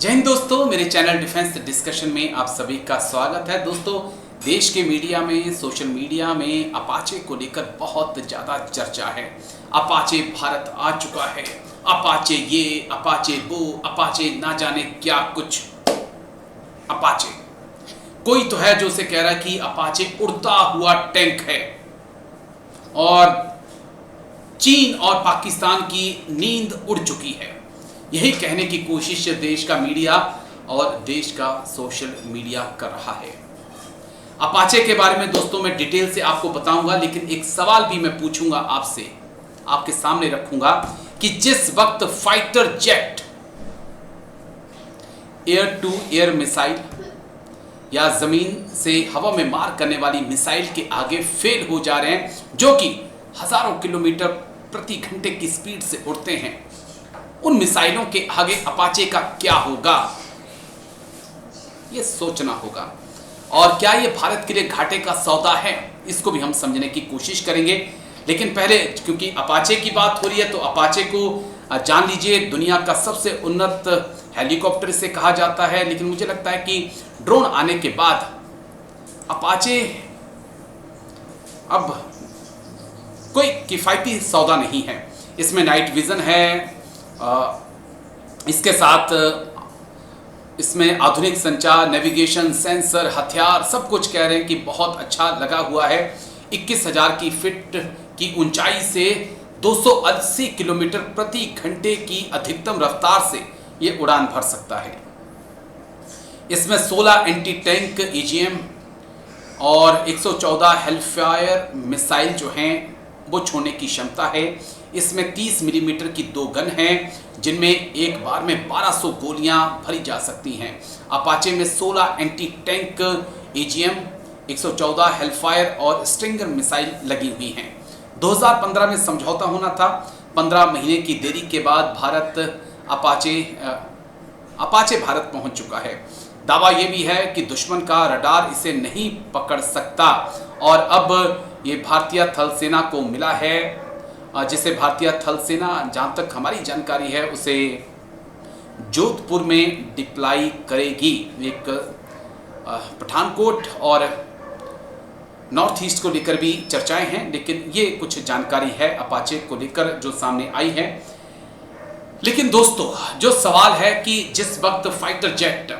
जय हिंद दोस्तों, मेरे चैनल डिफेंस डिस्कशन में आप सभी का स्वागत है। दोस्तों, देश के मीडिया में, सोशल मीडिया में अपाचे को लेकर बहुत ज़्यादा चर्चा है। अपाचे भारत आ चुका है, अपाचे ये, अपाचे वो, अपाचे ना जाने क्या कुछ। अपाचे, कोई तो है जो उसे कह रहा है कि अपाचे उड़ता हुआ टैंक है और चीन और पाकिस्तान की नींद उड़ चुकी है। यही कहने की कोशिश देश का मीडिया और देश का सोशल मीडिया कर रहा है। अपाचे के बारे में दोस्तों मैं डिटेल से आपको बताऊंगा, लेकिन एक सवाल भी मैं पूछूंगा आपसे, आपके सामने रखूंगा कि जिस वक्त fighter jet, air to air missile या जमीन से हवा में मार करने वाली मिसाइल के आगे फेल हो जा रहे हैं, जो कि हजारों किलोमीटर प्रति घंटे की स्पीड से उड़ते हैं, उन मिसाइलों के आगे अपाचे का क्या होगा, यह सोचना होगा। और क्या यह भारत के लिए घाटे का सौदा है, इसको भी हम समझने की कोशिश करेंगे। लेकिन पहले, क्योंकि अपाचे की बात हो रही है, तो अपाचे को जान लीजिए, दुनिया का सबसे उन्नत हेलीकॉप्टर से कहा जाता है। लेकिन मुझे लगता है कि ड्रोन आने के बाद अपाचे अब कोई किफायती सौदा नहीं है। इसमें नाइट विजन है, इसके साथ इसमें आधुनिक संचार, नेविगेशन, सेंसर, हथियार, सब कुछ कह रहे हैं कि बहुत अच्छा लगा हुआ है। 21,000 की फीट की ऊंचाई से 280 किलोमीटर प्रति घंटे की अधिकतम रफ्तार से ये उड़ान भर सकता है। इसमें 16 एंटी टैंक EGM और 114 हेलफायर मिसाइल जो हैं वो छोड़ने की क्षमता है। इसमें 30 मिलीमीटर की 2 गन हैं, जिनमें एक बार में 1200 गोलियां भरी जा सकती हैं। अपाचे में 16 एंटी टैंक EGM, 114 हेलफायर और स्ट्रिंगर मिसाइल लगी हुई हैं। 2015 में समझौता होना था। 15 महीने की देरी के बाद अपाचे भारत पहुंच चुका है। दावा यह भी है कि दुश्मन का रडार इसे नहीं पकड़ सकता और अब ये भारतीय थल सेना को मिला है, जिसे भारतीय थल सेना, जहाँ तक हमारी जानकारी है, उसे जोधपुर में डिप्लॉय करेगी। एक पठानकोट और नॉर्थ ईस्ट को लेकर भी चर्चाएं हैं, लेकिन ये कुछ जानकारी है अपाचे को लेकर जो सामने आई है। लेकिन दोस्तों, जो सवाल है कि जिस वक्त फाइटर जेट,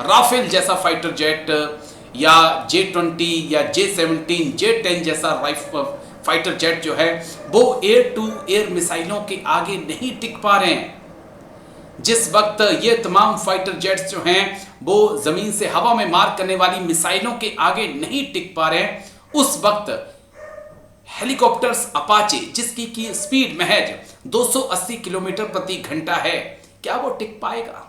राफेल जैसा फाइटर जेट या J-20 या J-17, J-10 जैसा फाइटर जेट जो है वो एयर टू एयर मिसाइलों के आगे नहीं टिक पा रहे हैं, जिस वक्त ये तमाम फाइटर जेट्स जो हैं वो जमीन से हवा में मार करने वाली मिसाइलों के आगे नहीं टिक पा रहे हैं, उस वक्त हेलीकॉप्टर्स अपाचे, जिसकी की स्पीड महज 280 किलोमीटर प्रति घंटा है, क्या वो टिक पाएगा?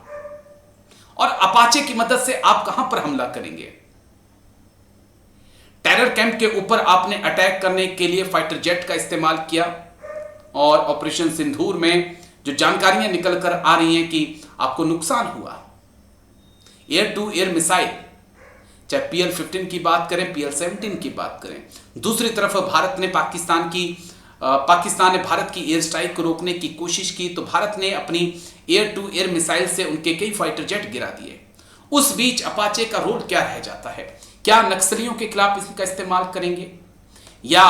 और अपाचे की मदद से आप कहां पर हमला करेंगे? टेरर कैंप के ऊपर आपने अटैक करने के लिए फाइटर जेट का इस्तेमाल किया और ऑपरेशन सिंदूर में जो जानकारियां निकल कर आ रही हैं कि आपको नुकसान हुआ। एयर टू एयर मिसाइल, चाहे PL-15 की बात करें, PL-17 की बात करें, दूसरी तरफ पाकिस्तान ने भारत की एयर स्ट्राइक को रोकने की कोशिश की, तो भारत ने अपनी एयर टू एयर मिसाइल से उनके कई फाइटर जेट गिरा दिए। उस बीच अपाचे का रोल क्या रह जाता है? क्या नक्सलियों के खिलाफ इसका इस्तेमाल करेंगे, या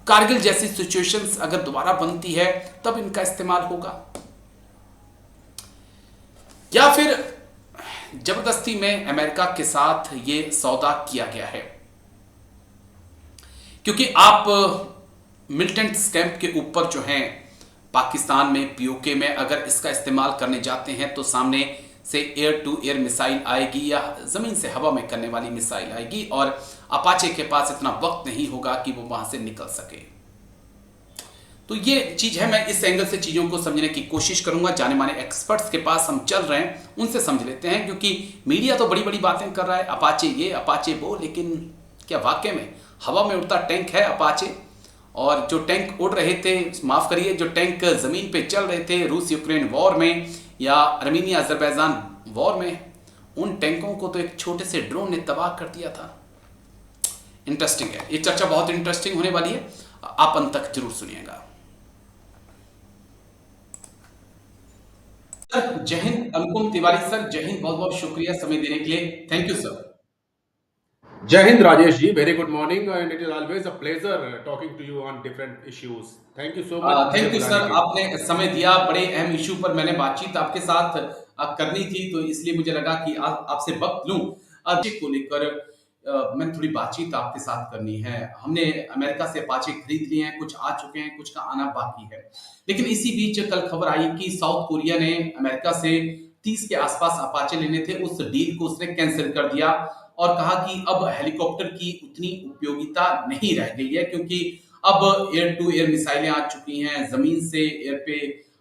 कारगिल जैसी सिचुएशंस अगर दोबारा बनती है तब इनका इस्तेमाल होगा, या फिर जबरदस्ती में अमेरिका के साथ ये सौदा किया गया है? क्योंकि आप मिलिटेंट कैंप के ऊपर जो हैं पाकिस्तान में, POK में, अगर इसका इस्तेमाल करने जाते हैं तो सामने से एयर टू एयर मिसाइल आएगी या जमीन से हवा में करने वाली मिसाइल आएगी, और अपाचे के पास इतना वक्त नहीं होगा कि वो वहां से निकल सके। तो ये चीज है, मैं इस एंगल से चीजों को समझने की कोशिश करूंगा। जाने माने एक्सपर्ट्स के पास हम चल रहे हैं, उनसे समझ लेते हैं, क्योंकि मीडिया तो बड़ी बड़ी बातें कर रहा है, अपाचे ये, अपाचे वो, लेकिन क्या वाकई में हवा में उड़ता टैंक है अपाचे? और जो टैंक उड़ रहे थे, माफ करिए, जो टैंक जमीन पे चल रहे थे रूस यूक्रेन वॉर में या अर्मीनिया अजरबैजान वॉर में, उन टैंकों को तो एक छोटे से ड्रोन ने तबाह कर दिया था। इंटरेस्टिंग है, ये चर्चा बहुत इंटरेस्टिंग होने वाली है, आप अंत तक जरूर सुनिएगा। सर जय हिंद, अनुपम तिवारी सर, जय हिंद, बहुत बहुत शुक्रिया समय देने के लिए। Thank you sir. Jai Hind Rajesh ji, very good morning and it is always a pleasure talking to you on different issues. Thank you so much मुझे थैंक यू बुलाने सर, के लिए। आपने समय दिया। बड़े अहम इशू पर मैंने बातचीत आपके साथ करनी थी, तो इसलिए मुझे लगा कि आपसे वक्त लूं। को लेकर मैंने थोड़ी बातचीत आपके साथ करनी है। हमने अमेरिका से अपाचे खरीद लिए हैं, कुछ आ चुके हैं, कुछ का आना बाकी है। लेकिन इसी बीच कल खबर आई कि साउथ कोरिया ने अमेरिका से 30 के आसपास अपाचे लेने थे, उस डील को उसने कैंसिल कर दिया और कहा कि अब हेलीकॉप्टर की उतनी उपयोगिता नहीं रह गई है, क्योंकि अब एयर टू एयर मिसाइलें आ चुकी हैं, जमीन से एयर पे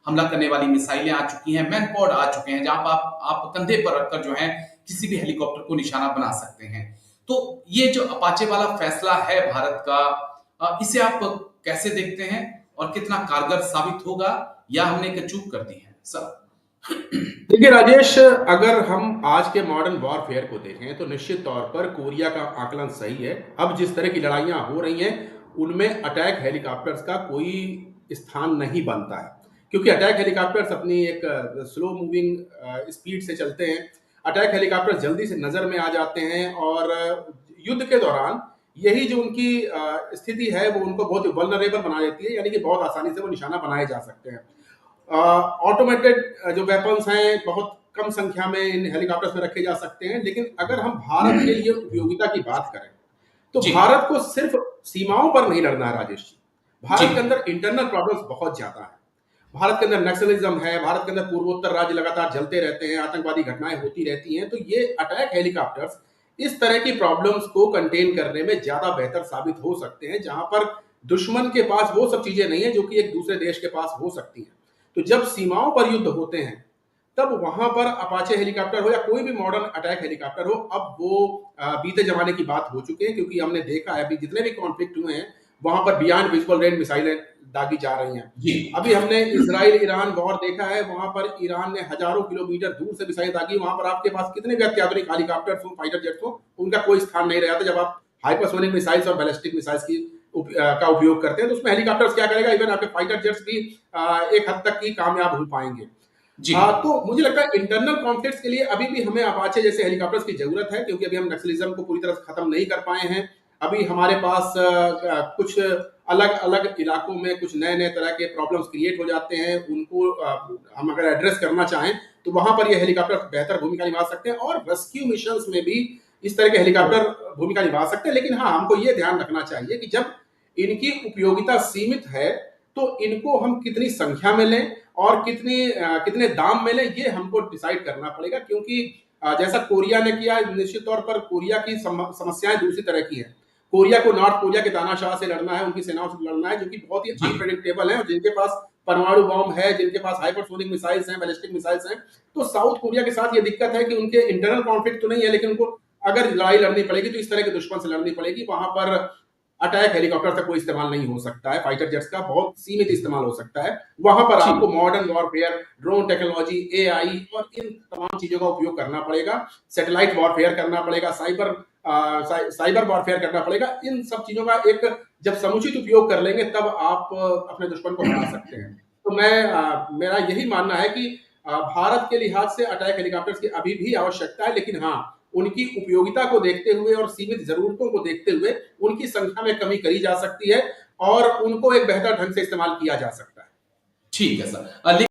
हमला करने वाली मिसाइलें आ चुकी हैं, मैनपॉड आ चुके हैं, जहां पर आप कंधे पर रखकर जो है किसी भी हेलीकॉप्टर को निशाना बना सकते हैं। तो ये जो अपाचे वाला फैसला है भारत का, इसे आप कैसे देखते हैं और कितना कारगर साबित होगा, या हमने एक चूक कर दी है सर? देखिए राजेश, अगर हम आज के मॉडर्न वॉरफेयर को देखें तो निश्चित तौर पर कोरिया का आकलन सही है। अब जिस तरह की लड़ाइयां हो रही हैं उनमें अटैक हेलीकॉप्टर्स का कोई स्थान नहीं बनता है, क्योंकि अटैक हेलीकॉप्टर्स अपनी एक स्लो मूविंग स्पीड से चलते हैं। अटैक हेलीकॉप्टर्स जल्दी से नजर में आ जाते हैं और युद्ध के दौरान यही जो उनकी स्थिति है वो उनको बहुत वल्नरेबल बना देती है, यानी कि बहुत आसानी से वो निशाना बनाए जा सकते हैं। ऑटोमेटेड जो वेपन्स हैं बहुत कम संख्या में इन हेलीकॉप्टर्स में रखे जा सकते हैं, लेकिन अगर हम भारत के लिए उपयोगिता की बात करें तो जी भारत को सिर्फ सीमाओं पर नहीं लड़ना है राजेश जी। जी। भारत के अंदर इंटरनल प्रॉब्लम्स बहुत ज्यादा है। भारत के अंदर नक्सलिज्म है, भारत के अंदर पूर्वोत्तर राज्य लगातार जलते रहते हैं, आतंकवादी घटनाएं होती रहती हैं। तो ये अटैक हेलीकॉप्टर्स इस तरह की प्रॉब्लम्स को कंटेन करने में ज्यादा बेहतर साबित हो सकते हैं, जहां पर दुश्मन के पास वो सब चीजें नहीं है जो कि एक दूसरे देश के पास हो सकती हैं। तो जब सीमाओं पर युद्ध होते हैं तब वहां पर अपाचे हेलीकॉप्टर हो या कोई भी मॉडर्न अटैक हेलीकॉप्टर हो, अब वो बीते जमाने की बात हो चुके हैं, क्योंकि हमने देखा है अभी जितने भी कॉन्फ्लिक्ट हुए हैं वहां पर बियॉन्ड विजुअल रेंज मिसाइलें दागी जा रही हैं। जी अभी हमने इसराइल ईरान वॉर देखा है, वहां पर ईरान ने हजारों किलोमीटर दूर से मिसाइल दागी। वहां पर आपके पास कितने भी अत्याधुनिक हेलीकॉप्टर्स हो, फाइटर जेट्स हो, उनका कोई स्थान नहीं रहा था। जब आप हाइपरसोनिक मिसाइल्स और बैलिस्टिक मिसाइल्स की का उपयोग करते हैं तो उसमें हेलीकॉप्टर्स क्या करेगा, इवन आपके फाइटर जेट्स भी एक हद तक ही कामयाब हो पाएंगे। जी तो मुझे लगता है इंटरनल कॉन्फ्लिक्ट्स के लिए अभी भी हमें अपाचे जैसे हेलीकॉप्टर्स की जरूरत है, क्योंकि अभी हम नक्सलिज्म को पूरी तरह से खत्म नहीं कर पाए हैं। अभी हमारे पास कुछ अलग अलग इलाकों में कुछ नए नए तरह के प्रॉब्लम्स क्रिएट हो जाते हैं, उनको हम अगर एड्रेस करना चाहें तो वहां पर ये हेलीकॉप्टर बेहतर भूमिका निभा सकते हैं, और रेस्क्यू मिशंस में भी इस तरह के हेलीकॉप्टर भूमिका निभा सकते हैं। लेकिन हाँ, हमको ये ध्यान रखना चाहिए कि जब इनकी उपयोगिता सीमित है तो इनको हम कितनी संख्या में लें और कितने दाम में लें, ये हमको डिसाइड करना पड़ेगा। क्योंकि जैसा कोरिया ने किया, निश्चित तौर पर कोरिया की समस्याएं दूसरी तरह की हैं। कोरिया को नॉर्थ कोरिया के तानाशाह से लड़ना है, उनकी सेनाओं से लड़ना है, जो कि बहुत ही जी अनप्रेडिक्टेबल है, और जिनके पास परमाणु बॉम्ब है, जिनके पास हाइपरसोनिक मिसाइल्स हैं, बैलिस्टिक मिसाइल्स हैं। तो साउथ कोरिया के साथ ये दिक्कत है कि उनके इंटरनल कॉन्फ्लिक्ट तो नहीं है, लेकिन उनको अगर लड़ाई लड़नी पड़ेगी तो इस तरह के दुश्मन से लड़नी पड़ेगी। वहां पर अटैक हेलीकॉप्टर का कोई इस्तेमाल नहीं हो सकता है, फाइटर जेट्स का बहुत सीमित इस्तेमाल हो सकता है। वहां पर जी। आपको modern warfare, drone technology, AI और इन तमाम चीजों का उपयोग करना पड़ेगा। सैटेलाइट वॉरफेयर करना पड़ेगा, साइबर वॉरफेयर करना पड़ेगा। इन सब चीजों का एक जब समुचित उपयोग कर लेंगे तब आप अपने दुश्मन को हरा सकते हैं। तो मेरा यही मानना है कि भारत के लिहाज से अटैक हेलीकॉप्टर्स की अभी भी आवश्यकता है, लेकिन हाँ, उनकी उपयोगिता को देखते हुए और सीमित जरूरतों को देखते हुए उनकी संख्या में कमी करी जा सकती है और उनको एक बेहतर ढंग से इस्तेमाल किया जा सकता है। ठीक है सर।